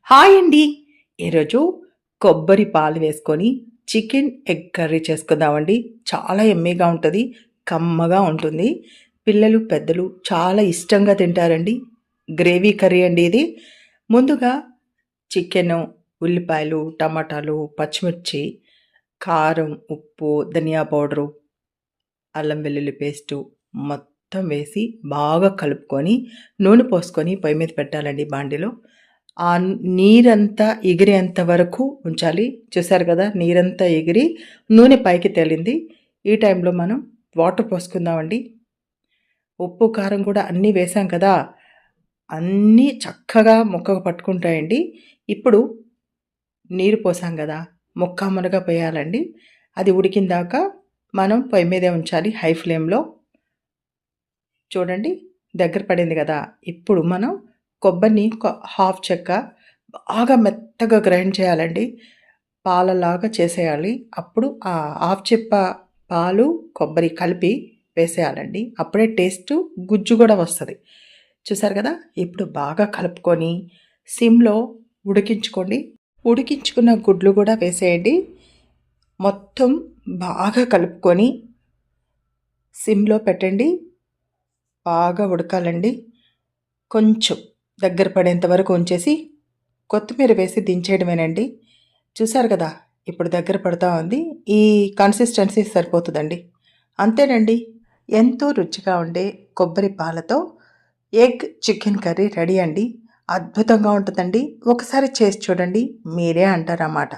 Hi అండి. ఈరోజు కొబ్బరి పాలు వేసుకొని చికెన్ ఎగ్ కర్రీ చేసుకుందామండి. చాలా యమ్మీగా ఉంటది. కమ్మగా ఉంటుంది. పిల్లలు, పెద్దలు చాలా ఇష్టంగా తింటారండి. గ్రేవీ కర్రీ అండి ఇది. ముందుగా చికెను, ఉల్లిపాయలు, టమాటాలు, పచ్చిమిర్చి, కారం, ఉప్పు, ధనియా పౌడరు, అల్లం వెల్లుల్లి పేస్టు మొత్తం వేసి బాగా కలుపుకొని నూనె పోసుకొని పొయ్యి మీద పెట్టాలండి బాండిలో. ఆ నీరంతా ఎగిరేంత వరకు ఉంచాలి. చూసారు కదా! నీరంతా ఎగిరి నూనె పైకి తేలింది. ఈ టైంలో మనం వాటర్ పోసుకుందామండి. ఉప్పు, కారం కూడా అన్నీ వేసాం కదా! అన్నీ చక్కగా ముక్కకు పట్టుకుంటాయండి. ఇప్పుడు నీరు పోసాం కదా! ముక్కామునగా పోయాలండి. అది ఉడికిందాక మనం పొయ్యి మీదే ఉంచాలి హై ఫ్లేమ్‌లో. చూడండి దగ్గర పడింది కదా! ఇప్పుడు మనం కొబ్బరిని హాఫ్ చెక్క బాగా మెత్తగా గ్రైండ్ చేయాలండి. పాలలాగా చేసేయాలి. అప్పుడు ఆ హాఫ్ చెప్ప పాలు, కొబ్బరి కలిపి వేసేయాలండి. అప్పుడే టేస్టు గుజ్జు కూడా వస్తది. చూసారు కదా! ఇప్పుడు బాగా కలుపుకొని సిమ్‌లో ఉడికించుకోండి. ఉడికించుకున్న గుడ్లు కూడా వేసేయండి. మొత్తం బాగా కలుపుకొని సిమ్‌లో పెట్టండి. బాగా ఉడకాలండి. కొంచెం దగ్గర పడేంత వరకు ఉంచేసి కొత్తిమీర వేసి దించేయడమేనండి. చూసారు కదా! ఇప్పుడు దగ్గర పడతా ఉంది. ఈ కన్సిస్టెన్సీ సరిపోతుందండి. అంతేనండి. ఎంతో రుచిగా ఉండే కొబ్బరి పాలతో ఎగ్ చికెన్ కర్రీ రెడీ అండి. అద్భుతంగా ఉంటుందండి. ఒకసారి చేసి చూడండి. మీరే అంటారన్నమాట.